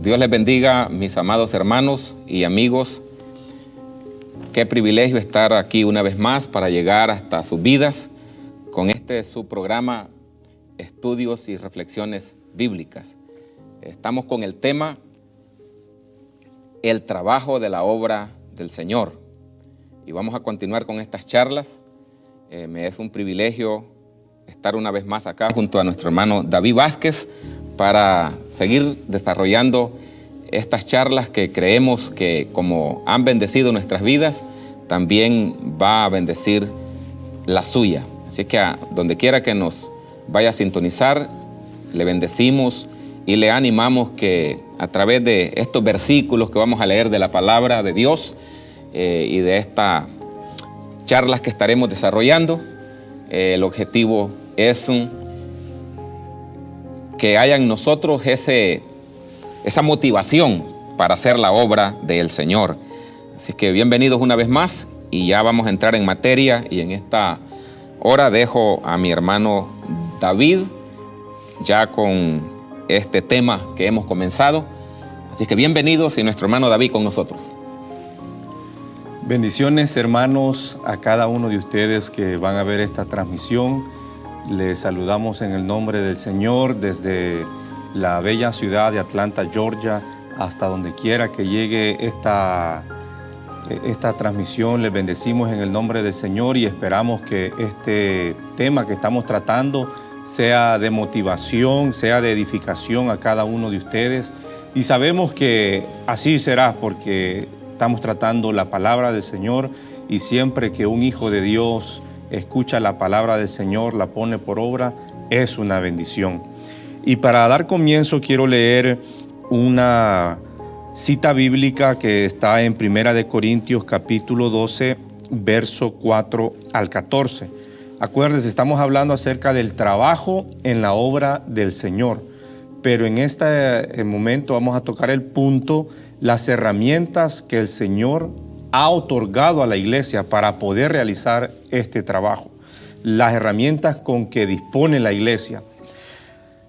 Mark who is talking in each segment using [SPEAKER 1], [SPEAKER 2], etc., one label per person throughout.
[SPEAKER 1] Dios les bendiga, mis amados hermanos y amigos. Qué privilegio estar aquí una vez más para llegar hasta sus vidas con su programa Estudios y Reflexiones Bíblicas. Estamos con el tema El trabajo de la obra del Señor. Y vamos a continuar con estas charlas. Me es un privilegio estar una vez más acá junto a nuestro hermano David Vázquez para seguir desarrollando estas charlas que creemos que, como han bendecido nuestras vidas, también va a bendecir la suya. Así que a donde quiera que nos vaya a sintonizar, le bendecimos y le animamos que a través de estos versículos que vamos a leer de la palabra de Dios y de estas charlas que estaremos desarrollando, el objetivo es que haya en nosotros esa motivación para hacer la obra del Señor. Así que bienvenidos una vez más y ya vamos a entrar en materia, y en esta hora dejo a mi hermano David ya con este tema que hemos comenzado. Así que bienvenidos, y nuestro hermano David con nosotros.
[SPEAKER 2] Bendiciones, hermanos, a cada uno de ustedes que van a ver esta transmisión. Les saludamos en el nombre del Señor desde la bella ciudad de Atlanta, Georgia, hasta donde quiera que llegue esta transmisión. Les bendecimos en el nombre del Señor y esperamos que este tema que estamos tratando sea de motivación, sea de edificación a cada uno de ustedes. Y sabemos que así será, porque estamos tratando la palabra del Señor, y siempre que un hijo de Dios escucha la palabra del Señor, la pone por obra, es una bendición. Y para dar comienzo quiero leer una cita bíblica que está en 1 Corintios capítulo 12, verso 4 al 14. Acuérdense, estamos hablando acerca del trabajo en la obra del Señor, pero en este momento vamos a tocar el punto, las herramientas que el Señor ha otorgado a la iglesia para poder realizar este trabajo, las herramientas con que dispone la iglesia.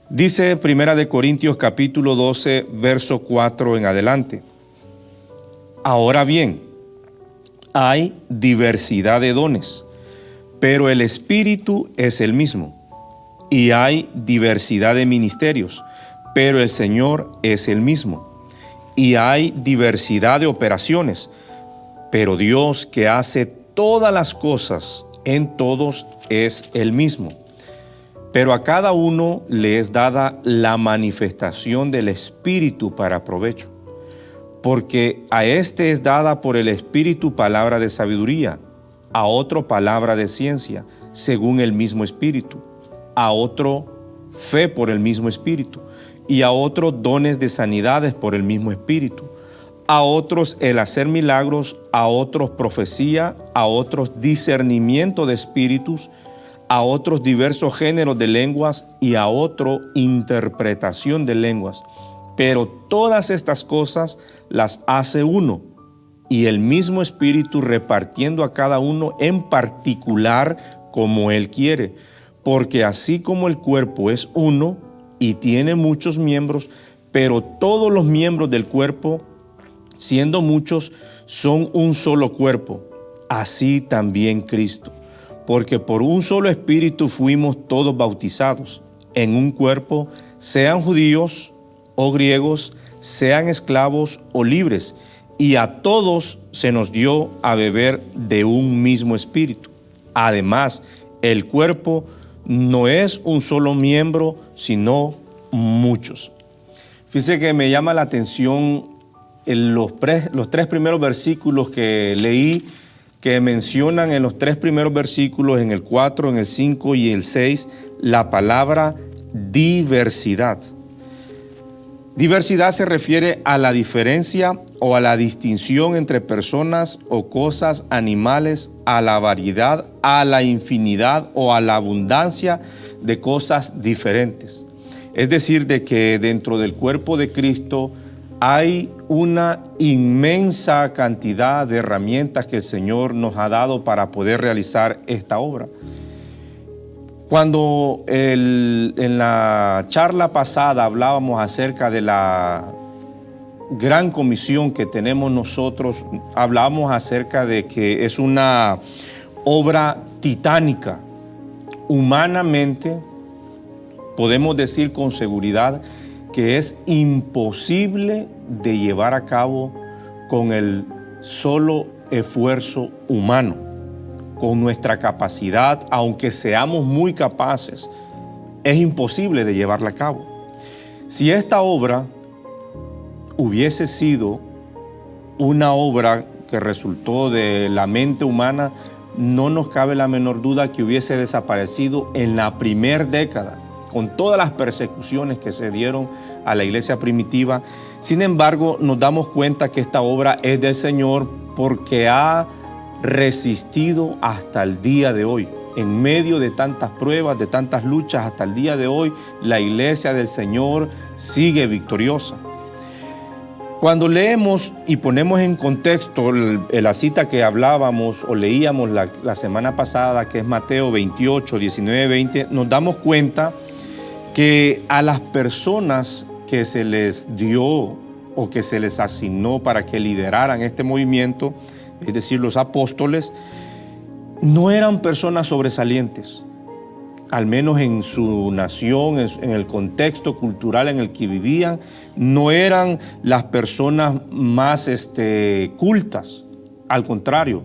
[SPEAKER 2] Dice 1 Corintios capítulo 12, verso 4 en adelante. Ahora bien, hay diversidad de dones, pero el Espíritu es el mismo. Y hay diversidad de ministerios, pero el Señor es el mismo. Y hay diversidad de operaciones, pero Dios, que hace todas las cosas en todos, es el mismo. Pero a cada uno le es dada la manifestación del Espíritu para provecho. Porque a este es dada por el Espíritu palabra de sabiduría, a otro palabra de ciencia, según el mismo Espíritu, a otro fe por el mismo Espíritu, y a otros dones de sanidades por el mismo Espíritu, a otros el hacer milagros, a otros profecía, a otros discernimiento de espíritus, a otros diversos géneros de lenguas, y a otro interpretación de lenguas. Pero todas estas cosas las hace uno, y el mismo Espíritu, repartiendo a cada uno en particular como Él quiere. Porque así como el cuerpo es uno y tiene muchos miembros, pero todos los miembros del cuerpo, siendo muchos, son un solo cuerpo, así también Cristo. Porque por un solo Espíritu fuimos todos bautizados en un cuerpo, sean judíos o griegos, sean esclavos o libres, y a todos se nos dio a beber de un mismo Espíritu. Además, el cuerpo no es un solo miembro, sino muchos. Fíjense que me llama la atención los tres primeros versículos que leí, que mencionan en los tres primeros versículos, en el 4, en el 5 y el 6, la palabra diversidad. Diversidad se refiere a la diferencia o a la distinción entre personas o cosas, animales, a la variedad, a la infinidad o a la abundancia de cosas diferentes. Es decir, de que dentro del cuerpo de Cristo hay una inmensa cantidad de herramientas que el Señor nos ha dado para poder realizar esta obra. Cuando en la charla pasada hablábamos acerca de la gran comisión que tenemos nosotros, hablamos acerca de que es una obra titánica. Humanamente, podemos decir con seguridad que es imposible de llevar a cabo con el solo esfuerzo humano, con nuestra capacidad, aunque seamos muy capaces, es imposible de llevarla a cabo. Si esta obra hubiese sido una obra que resultó de la mente humana, no nos cabe la menor duda que hubiese desaparecido en la primera década, con todas las persecuciones que se dieron a la iglesia primitiva. Sin embargo, nos damos cuenta que esta obra es del Señor porque ha resistido hasta el día de hoy. En medio de tantas pruebas, de tantas luchas, hasta el día de hoy, la iglesia del Señor sigue victoriosa. Cuando leemos y ponemos en contexto la cita que hablábamos o leíamos la semana pasada, que es Mateo 28, 19, 20, nos damos cuenta que a las personas que se les dio o que se les asignó para que lideraran este movimiento, es decir, los apóstoles, no eran personas sobresalientes, al menos en su nación, en el contexto cultural en el que vivían, no eran las personas más cultas. Al contrario,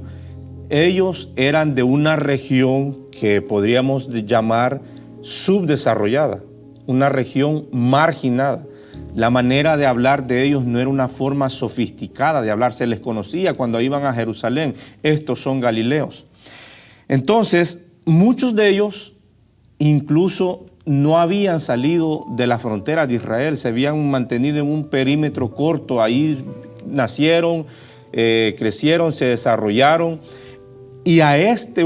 [SPEAKER 2] ellos eran de una región que podríamos llamar subdesarrollada, una región marginada. La manera de hablar de ellos no era una forma sofisticada de hablar, se les conocía cuando iban a Jerusalén: estos son galileos. Entonces, muchos de ellos incluso no habían salido de la frontera de Israel, se habían mantenido en un perímetro corto, ahí nacieron, crecieron, se desarrollaron, y a este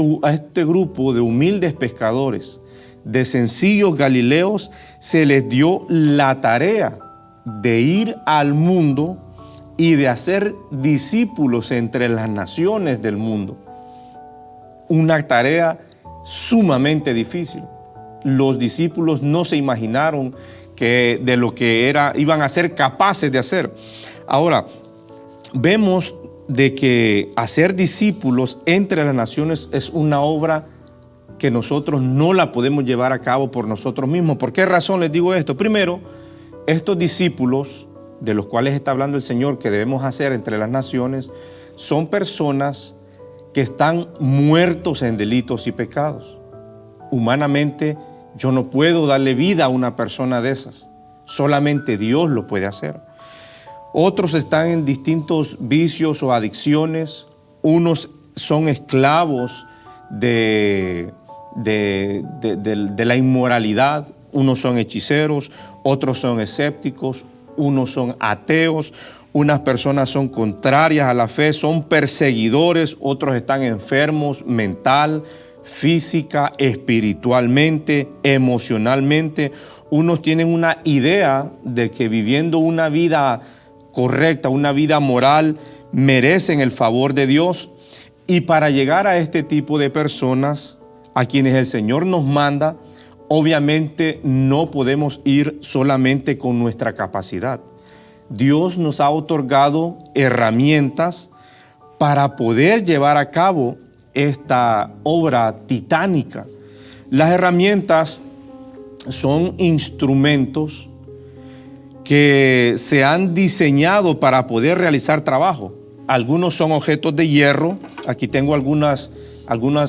[SPEAKER 2] grupo de humildes pescadores, de sencillos galileos, se les dio la tarea de ir al mundo y de hacer discípulos entre las naciones del mundo. Una tarea sumamente difícil. Los discípulos no se imaginaron que de lo que iban a ser capaces de hacer. Ahora, vemos de que hacer discípulos entre las naciones es una obra que nosotros no la podemos llevar a cabo por nosotros mismos. ¿Por qué razón les digo esto? Primero, estos discípulos de los cuales está hablando el Señor que debemos hacer entre las naciones son personas que están muertos en delitos y pecados. Humanamente, yo no puedo darle vida a una persona de esas. Solamente Dios lo puede hacer. Otros están en distintos vicios o adicciones. Unos son esclavos de la inmoralidad. Unos son hechiceros, otros son escépticos, unos son ateos. Unas personas son contrarias a la fe, son perseguidores, otros están enfermos mental, física, espiritualmente, emocionalmente. Unos tienen una idea de que viviendo una vida correcta, una vida moral, merecen el favor de Dios. Y para llegar a este tipo de personas, a quienes el Señor nos manda, obviamente no podemos ir solamente con nuestra capacidad. Dios nos ha otorgado herramientas para poder llevar a cabo esta obra titánica. Las herramientas son instrumentos que se han diseñado para poder realizar trabajo. Algunos son objetos de hierro. Aquí tengo algunas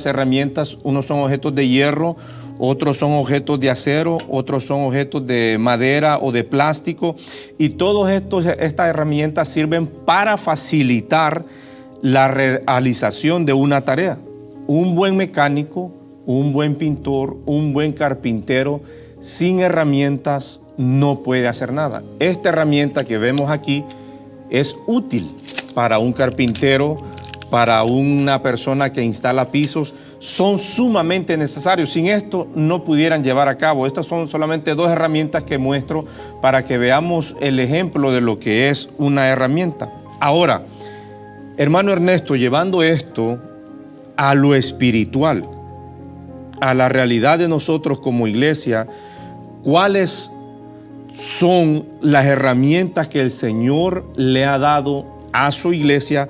[SPEAKER 2] herramientas. Unos son objetos de hierro, otros son objetos de acero, otros son objetos de madera o de plástico. Y todas estas herramientas sirven para facilitar la realización de una tarea. Un buen mecánico, un buen pintor, un buen carpintero, sin herramientas no puede hacer nada. Esta herramienta que vemos aquí es útil para un carpintero, para una persona que instala pisos. Son sumamente necesarios. Sin esto no pudieran llevar a cabo. Estas son solamente dos herramientas que muestro para que veamos el ejemplo de lo que es una herramienta. Ahora, hermano Ernesto, llevando esto a lo espiritual, a la realidad de nosotros como iglesia, ¿cuáles son las herramientas que el Señor le ha dado a su iglesia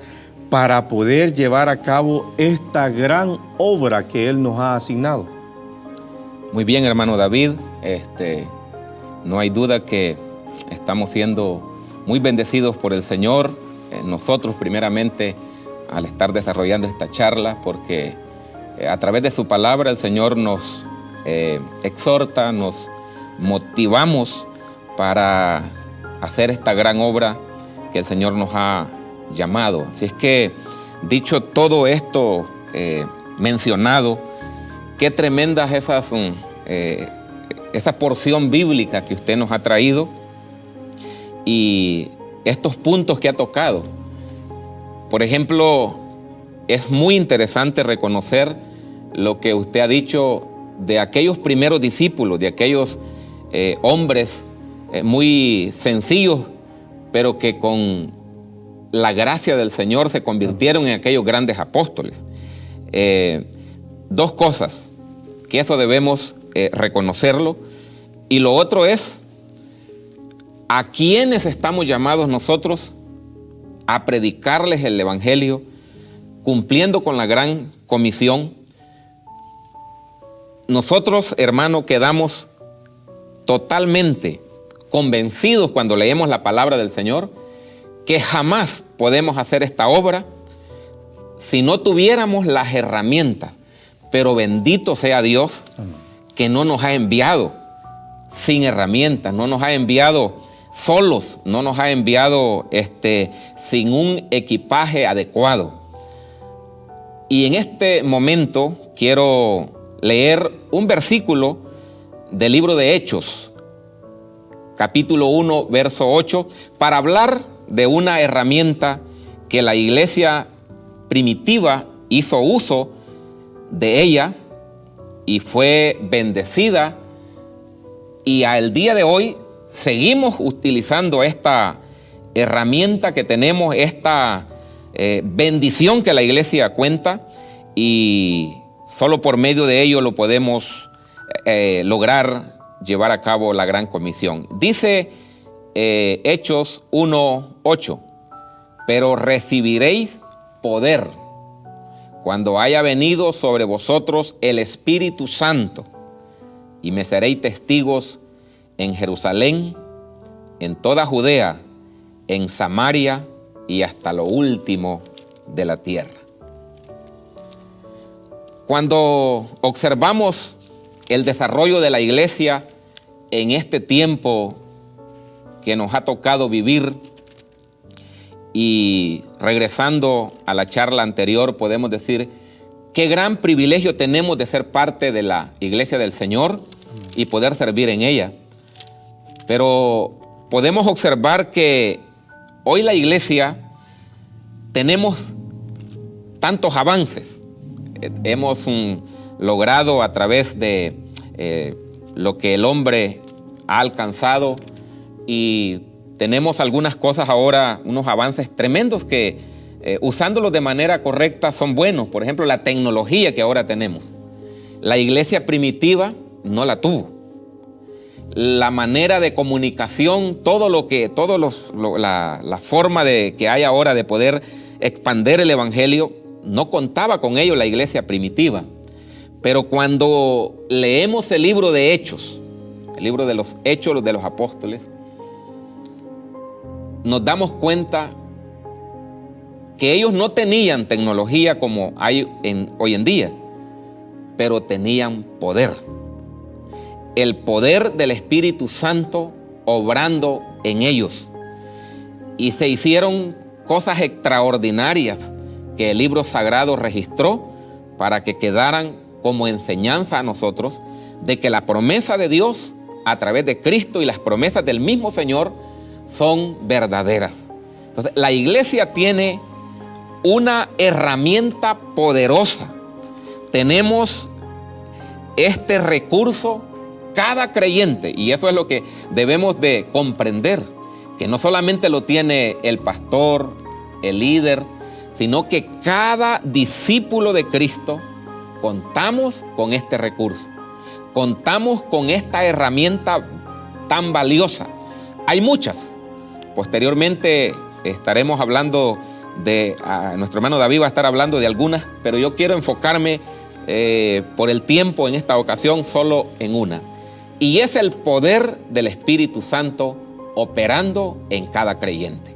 [SPEAKER 2] para poder llevar a cabo esta gran obra que Él nos ha asignado?
[SPEAKER 1] Muy bien, hermano David. No hay duda que estamos siendo muy bendecidos por el Señor. Nosotros primeramente al estar desarrollando esta charla, porque a través de su palabra el Señor nos exhorta, nos motivamos para hacer esta gran obra que el Señor nos ha llamado. Así es que, dicho todo esto mencionado, qué tremendas esa porción bíblica que usted nos ha traído y estos puntos que ha tocado. Por ejemplo, es muy interesante reconocer lo que usted ha dicho de aquellos primeros discípulos, de aquellos hombres muy sencillos, pero que con la gracia del Señor se convirtieron en aquellos grandes apóstoles. Dos cosas, que eso debemos reconocerlo, y lo otro es a quienes estamos llamados nosotros a predicarles el Evangelio, cumpliendo con la gran comisión. Nosotros, hermano, quedamos totalmente convencidos cuando leemos la palabra del Señor que jamás podemos hacer esta obra si no tuviéramos las herramientas. Pero bendito sea Dios que no nos ha enviado sin herramientas, no nos ha enviado solos, no nos ha enviado sin un equipaje adecuado. Y en este momento quiero leer un versículo del libro de Hechos, capítulo 1, verso 8, para hablar de una herramienta que la iglesia primitiva hizo uso de ella y fue bendecida, y al día de hoy seguimos utilizando esta herramienta que tenemos, esta bendición que la iglesia cuenta, y solo por medio de ello lo podemos lograr llevar a cabo la gran comisión. Dice Hechos 1:8, pero recibiréis poder cuando haya venido sobre vosotros el Espíritu Santo, y me seréis testigos en Jerusalén, en toda Judea, en Samaria y hasta lo último de la tierra. Cuando observamos el desarrollo de la iglesia en este tiempo que nos ha tocado vivir, y regresando a la charla anterior, podemos decir qué gran privilegio tenemos de ser parte de la iglesia del Señor y poder servir en ella. Pero podemos observar que hoy la iglesia tenemos tantos avances. Hemos logrado a través de lo que el hombre ha alcanzado, y tenemos algunas cosas ahora, unos avances tremendos que usándolos de manera correcta son buenos. Por ejemplo, la tecnología que ahora tenemos. La iglesia primitiva no la tuvo. La manera de comunicación, la forma que hay ahora de poder expandir el evangelio, no contaba con ello la iglesia primitiva. Pero cuando leemos el libro de Hechos, el libro de los Hechos de los Apóstoles, nos damos cuenta que ellos no tenían tecnología como hay hoy en día, pero tenían poder. El poder del Espíritu Santo obrando en ellos. Y se hicieron cosas extraordinarias que el libro sagrado registró para que quedaran como enseñanza a nosotros de que la promesa de Dios a través de Cristo y las promesas del mismo Señor son verdaderas. Entonces, la iglesia tiene una herramienta poderosa. Tenemos este recurso, cada creyente, y eso es lo que debemos de comprender, que no solamente lo tiene el pastor, el líder, sino que cada discípulo de Cristo contamos con este recurso. Contamos con esta herramienta tan valiosa Hay muchas. Posteriormente estaremos hablando nuestro hermano David va a estar hablando de algunas, pero yo quiero enfocarme por el tiempo en esta ocasión solo en una. Y es el poder del Espíritu Santo operando en cada creyente.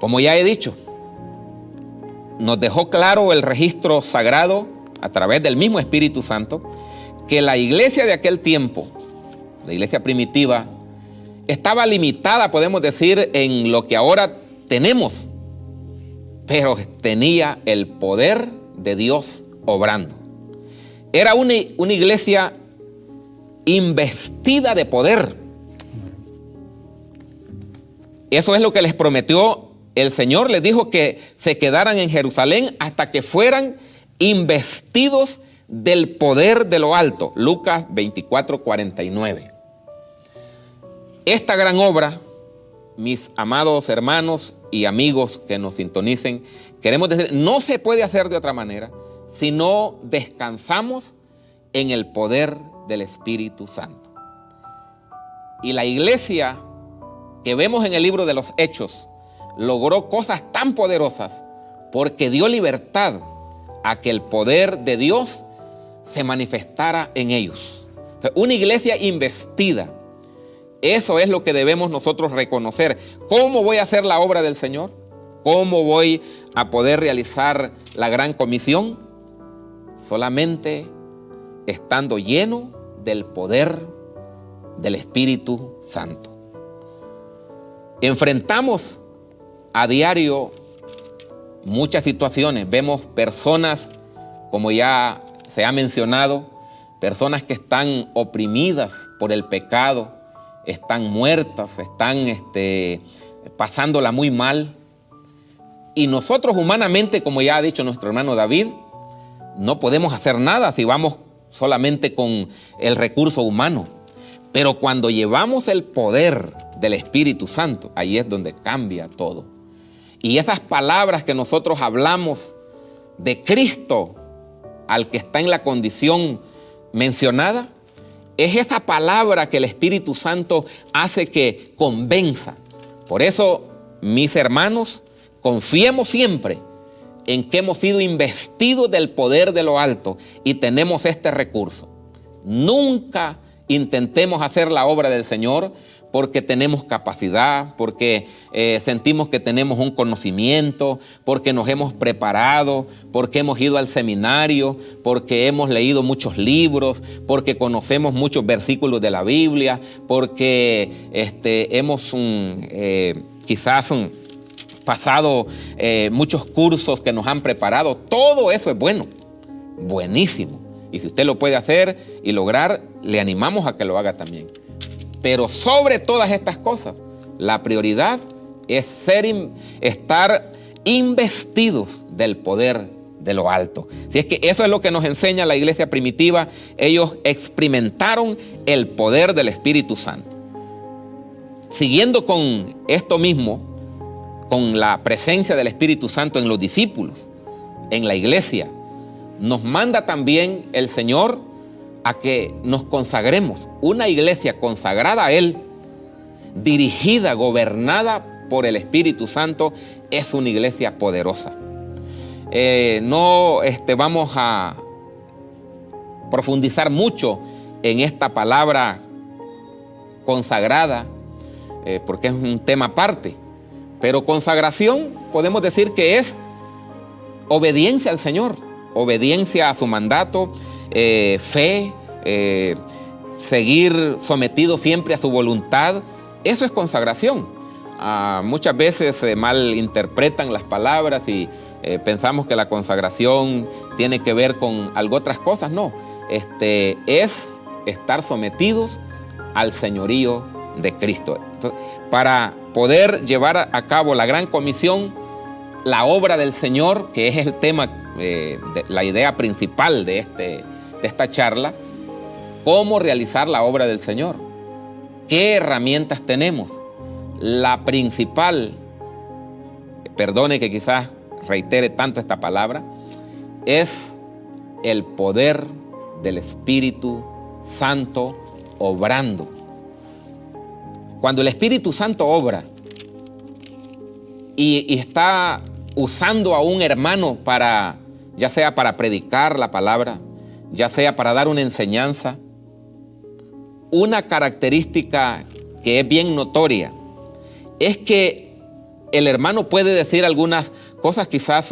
[SPEAKER 1] Como ya he dicho, nos dejó claro el registro sagrado a través del mismo Espíritu Santo que la iglesia de aquel tiempo, la iglesia primitiva, estaba limitada, podemos decir, en lo que ahora tenemos, pero tenía el poder de Dios obrando. Era una iglesia investida de poder. Eso es lo que les prometió el Señor. Les dijo que se quedaran en Jerusalén hasta que fueran investidos del poder de lo alto. Lucas 24:49. Esta gran obra, mis amados hermanos y amigos que nos sintonicen, queremos decir, no se puede hacer de otra manera si no descansamos en el poder del Espíritu Santo. Y la iglesia que vemos en el libro de los Hechos logró cosas tan poderosas porque dio libertad a que el poder de Dios se manifestara en ellos. O sea, una iglesia investida. Eso es lo que debemos nosotros reconocer. ¿Cómo voy a hacer la obra del Señor? ¿Cómo voy a poder realizar la gran comisión? Solamente estando lleno del poder del Espíritu Santo. Enfrentamos a diario muchas situaciones. Vemos personas, como ya se ha mencionado, personas que están oprimidas por el pecado, están muertas, están pasándola muy mal. Y nosotros humanamente, como ya ha dicho nuestro hermano David, no podemos hacer nada si vamos solamente con el recurso humano. Pero cuando llevamos el poder del Espíritu Santo, ahí es donde cambia todo. Y esas palabras que nosotros hablamos de Cristo al que está en la condición mencionada, es esa palabra que el Espíritu Santo hace que convenza. Por eso, mis hermanos, confiemos siempre en que hemos sido investidos del poder de lo alto y tenemos este recurso. Nunca intentemos hacer la obra del Señor porque tenemos capacidad, porque sentimos que tenemos un conocimiento, porque nos hemos preparado, porque hemos ido al seminario, porque hemos leído muchos libros, porque conocemos muchos versículos de la Biblia, porque hemos quizás pasado muchos cursos que nos han preparado. Todo eso es bueno, buenísimo. Y si usted lo puede hacer y lograr, le animamos a que lo haga también. Pero sobre todas estas cosas, la prioridad es estar investidos del poder de lo alto. Si es que eso es lo que nos enseña la iglesia primitiva, ellos experimentaron el poder del Espíritu Santo. Siguiendo con esto mismo, con la presencia del Espíritu Santo en los discípulos, en la iglesia, nos manda también el Señor a que nos consagremos. Una iglesia consagrada a Él, dirigida, gobernada por el Espíritu Santo, es una iglesia poderosa. No vamos a profundizar mucho en esta palabra consagrada, porque es un tema aparte. Pero consagración podemos decir que es obediencia al Señor, obediencia a su mandato, fe, seguir sometido siempre a su voluntad. Eso es consagración. Muchas veces se malinterpretan las palabras y pensamos que la consagración tiene que ver con algo otras cosas. No, es estar sometidos al señorío de Cristo. Entonces, para poder llevar a cabo la gran comisión, la obra del Señor, que es el tema, la idea principal de esta charla, cómo realizar la obra del Señor, qué herramientas tenemos. La principal, perdone que quizás reitere tanto esta palabra, es el poder del Espíritu Santo obrando. Cuando el Espíritu Santo obra y está usando a un hermano para, ya sea para predicar la palabra, ya sea para dar una enseñanza, una característica que es bien notoria es que el hermano puede decir algunas cosas quizás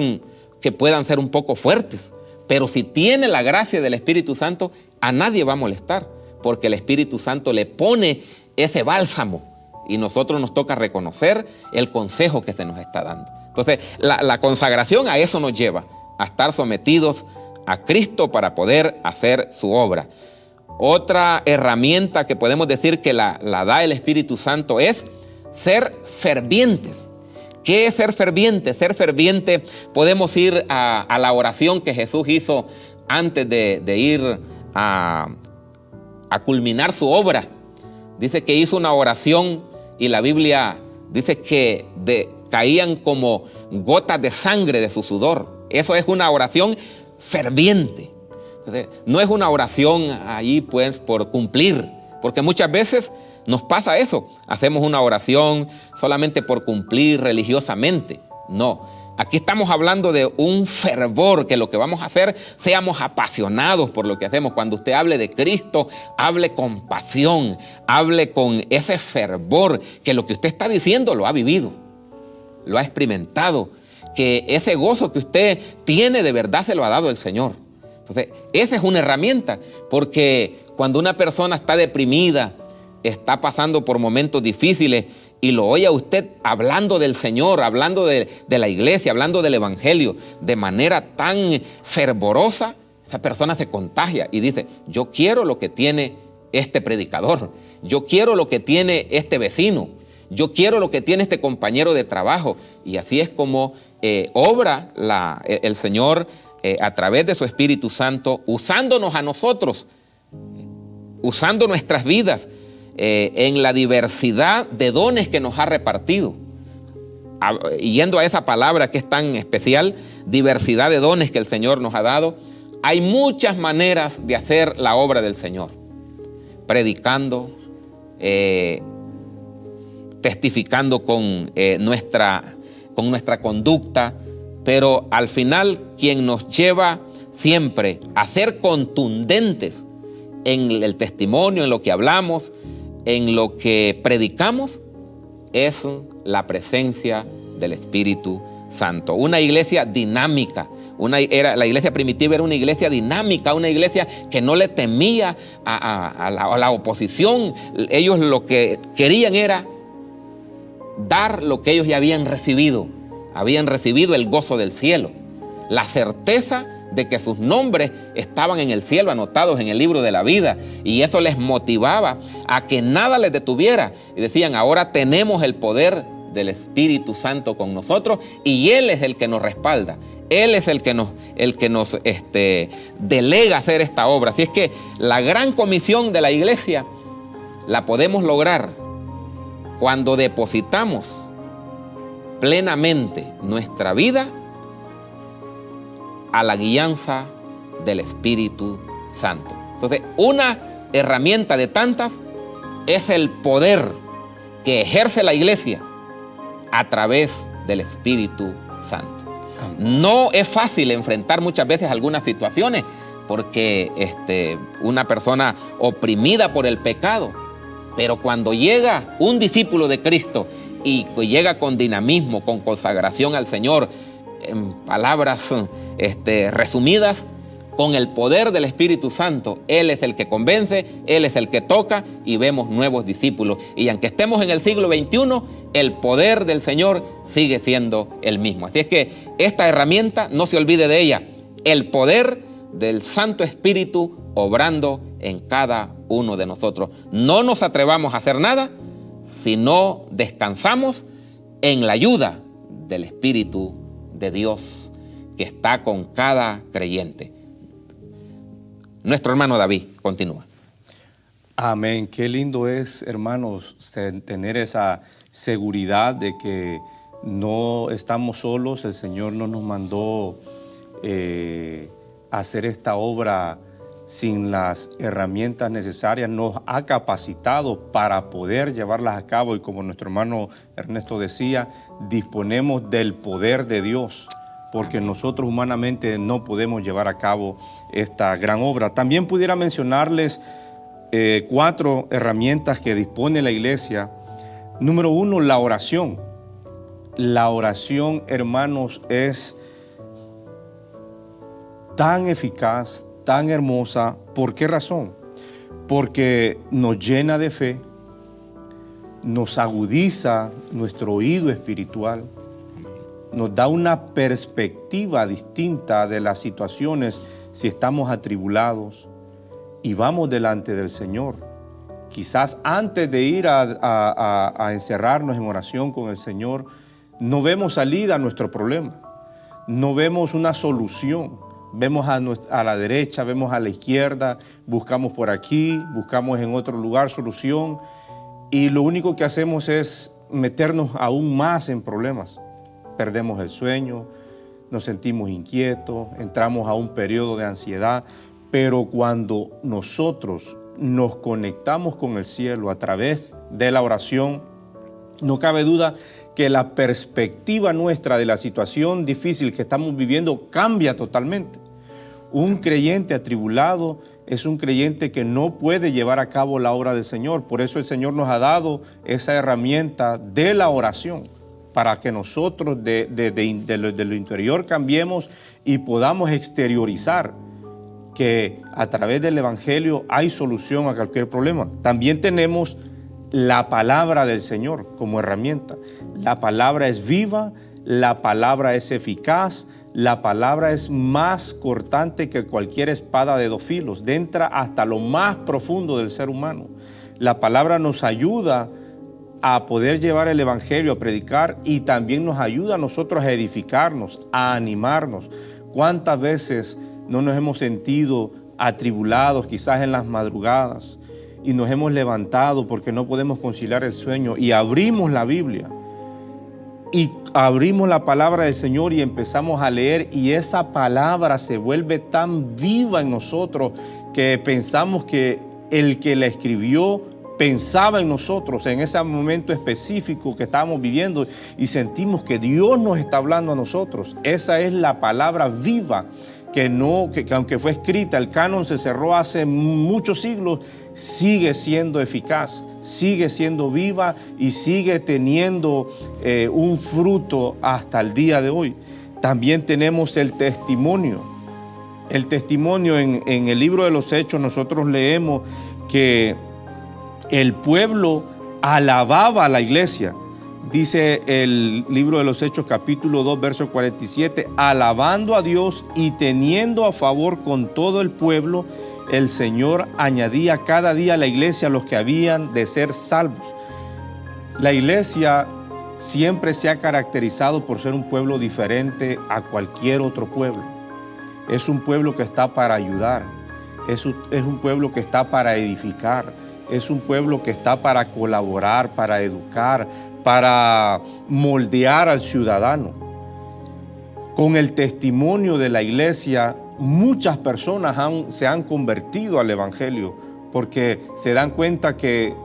[SPEAKER 1] que puedan ser un poco fuertes, pero si tiene la gracia del Espíritu Santo, a nadie va a molestar, porque el Espíritu Santo le pone ese bálsamo y nosotros nos toca reconocer el consejo que se nos está dando. Entonces, la consagración a eso nos lleva, a estar sometidos a Cristo para poder hacer su obra. Otra herramienta que podemos decir que la da el Espíritu Santo es ser fervientes. ¿Qué es ser ferviente? Ser ferviente, podemos ir a la oración que Jesús hizo antes de ir a culminar su obra. Dice que hizo una oración y la Biblia dice que caían como gotas de sangre de su sudor. Eso es una oración ferviente. Entonces, no es una oración ahí pues por cumplir, porque muchas veces nos pasa eso. Hacemos una oración solamente por cumplir religiosamente. No, aquí estamos hablando de un fervor, que lo que vamos a hacer, seamos apasionados por lo que hacemos. Cuando usted hable de Cristo, hable con pasión, hable con ese fervor, que lo que usted está diciendo lo ha vivido, lo ha experimentado, que ese gozo que usted tiene de verdad se lo ha dado el Señor. Entonces, esa es una herramienta, porque cuando una persona está deprimida, está pasando por momentos difíciles y lo oye a usted hablando del Señor, hablando de la iglesia, hablando del evangelio de manera tan fervorosa, esa persona se contagia y dice: yo quiero lo que tiene este predicador, yo quiero lo que tiene este vecino, yo quiero lo que tiene este compañero de trabajo. Y así es como obra el Señor a través de su Espíritu Santo, usándonos a nosotros, usando nuestras vidas en la diversidad de dones que nos ha repartido. Yendo a esa palabra que es tan especial, diversidad de dones que el Señor nos ha dado, hay muchas maneras de hacer la obra del Señor. Predicando, testificando con nuestra conducta, pero al final quien nos lleva siempre a ser contundentes en el testimonio, en lo que hablamos, en lo que predicamos, es la presencia del Espíritu Santo. Una iglesia dinámica. La iglesia primitiva era una iglesia dinámica, una iglesia que no le temía a la oposición. Ellos lo que querían era dar lo que ellos ya habían recibido. Habían recibido el gozo del cielo, la certeza de que sus nombres estaban en el cielo, anotados en el libro de la vida, y eso les motivaba a que nada les detuviera. Y decían: ahora tenemos el poder del Espíritu Santo con nosotros, y Él es el que nos respalda, Él es el que nos delega hacer esta obra. Así es que la gran comisión de la iglesia la podemos lograr cuando depositamos plenamente nuestra vida a la guianza del Espíritu Santo. Entonces, una herramienta de tantas es el poder que ejerce la iglesia a través del Espíritu Santo. No es fácil enfrentar muchas veces algunas situaciones, porque una persona oprimida por el pecado, pero cuando llega un discípulo de Cristo y llega con dinamismo, con consagración al Señor, en palabras resumidas, con el poder del Espíritu Santo, Él es el que convence, Él es el que toca, y vemos nuevos discípulos. Y aunque estemos en el siglo XXI, el poder del Señor sigue siendo el mismo. Así es que esta herramienta, no se olvide de ella: el poder del Santo Espíritu obrando en cada uno de nosotros. No nos atrevamos a hacer nada si no descansamos en la ayuda del Espíritu de Dios que está con cada creyente. Nuestro hermano David continúa.
[SPEAKER 2] Amén. Qué lindo es, hermanos, tener esa seguridad de que no estamos solos. El Señor no nos mandó hacer esta obra sin las herramientas necesarias, nos ha capacitado para poder llevarlas a cabo. Y como nuestro hermano Ernesto decía, disponemos del poder de Dios, porque nosotros humanamente no podemos llevar a cabo esta gran obra. También pudiera mencionarles 4 herramientas que dispone la iglesia. Número 1, la oración. La oración, hermanos, es tan eficaz, tan hermosa. ¿Por qué razón? Porque nos llena de fe, nos agudiza nuestro oído espiritual, nos da una perspectiva distinta de las situaciones si estamos atribulados y vamos delante del Señor. Quizás antes de ir a encerrarnos en oración con el Señor, no vemos salida a nuestro problema, no vemos una solución. Vemos a la derecha, vemos a la izquierda, buscamos por aquí, buscamos en otro lugar solución, y lo único que hacemos es meternos aún más en problemas. Perdemos el sueño, nos sentimos inquietos, entramos a un periodo de ansiedad. Pero cuando nosotros nos conectamos con el cielo a través de la oración, no cabe duda que la perspectiva nuestra de la situación difícil que estamos viviendo cambia totalmente. Un creyente atribulado es un creyente que no puede llevar a cabo la obra del Señor. Por eso el Señor nos ha dado esa herramienta de la oración, para que nosotros de lo interior cambiemos y podamos exteriorizar que a través del Evangelio hay solución a cualquier problema. También tenemos la palabra del Señor como herramienta. La palabra es viva, la palabra es eficaz, la palabra es más cortante que cualquier espada de 2 filos, entra hasta lo más profundo del ser humano. La palabra nos ayuda a poder llevar el Evangelio, a predicar, y también nos ayuda a nosotros a edificarnos, a animarnos. ¿Cuántas veces no nos hemos sentido atribulados, quizás en las madrugadas, y nos hemos levantado porque no podemos conciliar el sueño, y abrimos la Biblia y abrimos la palabra del Señor y empezamos a leer, y esa palabra se vuelve tan viva en nosotros que pensamos que el que la escribió pensaba en nosotros en ese momento específico que estábamos viviendo, y sentimos que Dios nos está hablando a nosotros. Esa es la palabra viva que aunque fue escrita, el canon se cerró hace muchos siglos, sigue siendo eficaz, sigue siendo viva y sigue teniendo un fruto hasta el día de hoy. También tenemos el testimonio. El testimonio en el libro de los Hechos nosotros leemos que el pueblo alababa a la iglesia. Dice el libro de los Hechos, capítulo 2, verso 47, alabando a Dios y teniendo a favor con todo el pueblo, el Señor añadía cada día a la iglesia los que habían de ser salvos. La iglesia siempre se ha caracterizado por ser un pueblo diferente a cualquier otro pueblo. Es un pueblo que está para ayudar, es un pueblo que está para edificar, es un pueblo que está para colaborar, para educar, para moldear al ciudadano. Con el testimonio de la iglesia, muchas personas se han convertido al Evangelio porque se dan cuenta que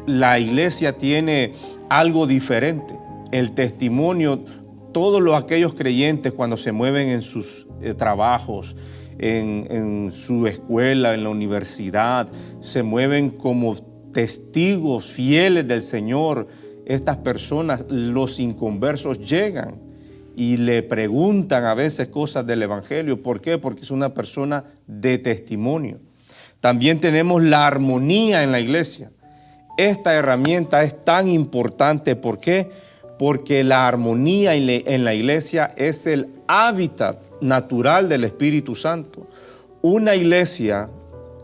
[SPEAKER 2] la iglesia tiene algo diferente. El testimonio, todos aquellos creyentes cuando se mueven en sus trabajos, en su escuela, en la universidad, se mueven como testigos fieles del Señor. Estas personas, los inconversos, llegan y le preguntan a veces cosas del Evangelio. ¿Por qué? Porque es una persona de testimonio. También tenemos la armonía en la iglesia. Esta herramienta es tan importante. ¿Por qué? Porque la armonía en la iglesia es el hábitat natural del Espíritu Santo. Una iglesia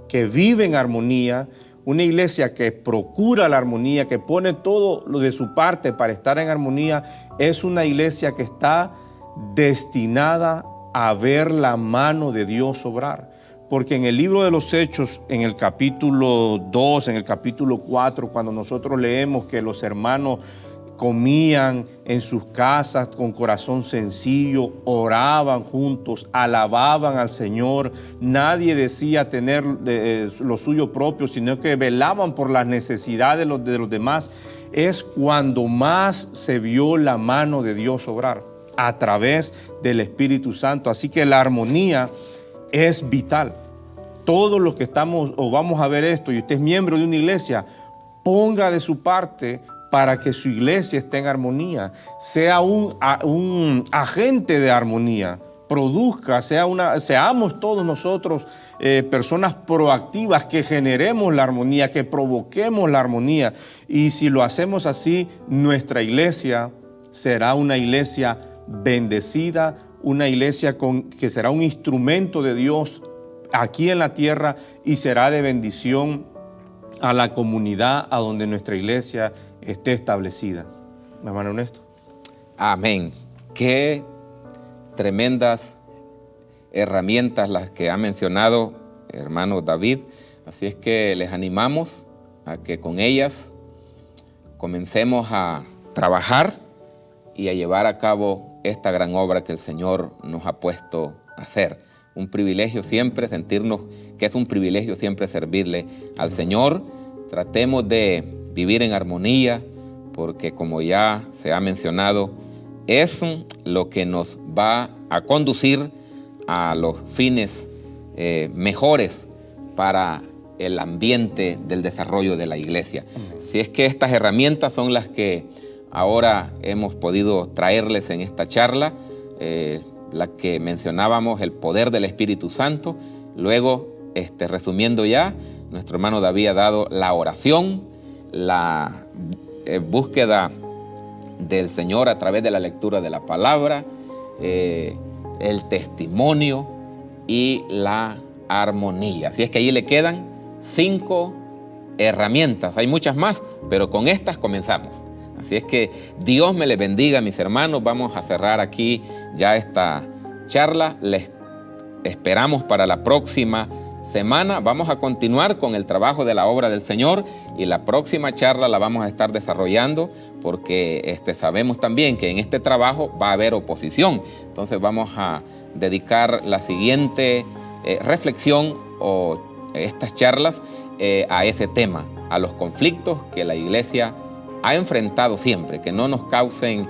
[SPEAKER 2] que vive en armonía, una iglesia que procura la armonía, que pone todo lo de su parte para estar en armonía, es una iglesia que está destinada a ver la mano de Dios obrar. Porque en el libro de los Hechos, en el capítulo 2, en el capítulo 4, cuando nosotros leemos que los hermanos comían en sus casas con corazón sencillo, oraban juntos, alababan al Señor. Nadie decía tener lo suyo propio, sino que velaban por las necesidades de los demás. Es cuando más se vio la mano de Dios obrar, a través del Espíritu Santo. Así que la armonía es vital. Todos los que estamos o vamos a ver esto y usted es miembro de una iglesia, ponga de su parte para que su iglesia esté en armonía, sea un agente de armonía, produzca, seamos todos nosotros personas proactivas, que generemos la armonía, que provoquemos la armonía. Y si lo hacemos así, nuestra iglesia será una iglesia bendecida, una iglesia que será un instrumento de Dios aquí en la tierra y será de bendición a la comunidad a donde nuestra iglesia esté establecida. ¿Mi hermano Ernesto?
[SPEAKER 1] Amén. Qué tremendas herramientas las que ha mencionado hermano David. Así es que les animamos a que con ellas comencemos a trabajar y a llevar a cabo esta gran obra que el Señor nos ha puesto a hacer. Un privilegio siempre sentirnos que es un privilegio siempre servirle al Señor. Tratemos de vivir en armonía, porque como ya se ha mencionado, es lo que nos va a conducir a los fines mejores para el ambiente del desarrollo de la iglesia. Si es que estas herramientas son las que ahora hemos podido traerles en esta charla, la que mencionábamos, el poder del Espíritu Santo. Luego, resumiendo ya, nuestro hermano David ha dado la oración, la búsqueda del Señor a través de la lectura de la palabra, el testimonio y la armonía. Así es que ahí le quedan 5 herramientas. Hay muchas más, pero con estas comenzamos. Así es que Dios me les bendiga, mis hermanos. Vamos a cerrar aquí ya esta charla. Les esperamos para la próxima semana. Vamos a continuar con el trabajo de la obra del Señor y la próxima charla la vamos a estar desarrollando porque sabemos también que en este trabajo va a haber oposición. Entonces vamos a dedicar la siguiente reflexión o estas charlas a ese tema, a los conflictos que la iglesia ha enfrentado siempre, que no nos causen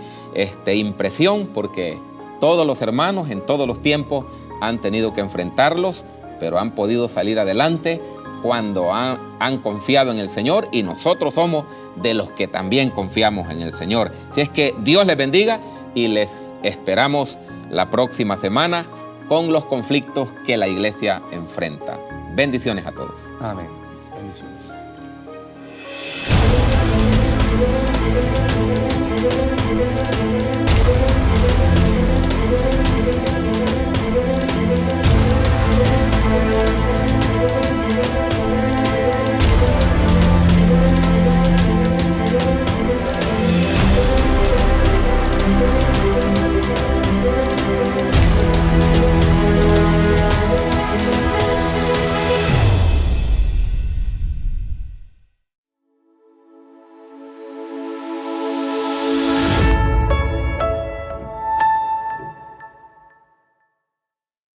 [SPEAKER 1] impresión, porque todos los hermanos en todos los tiempos han tenido que enfrentarlos, pero han podido salir adelante cuando han confiado en el Señor, y nosotros somos de los que también confiamos en el Señor. Así es que Dios les bendiga y les esperamos la próxima semana con los conflictos que la iglesia enfrenta. Bendiciones a todos.
[SPEAKER 2] Amén. Bendiciones.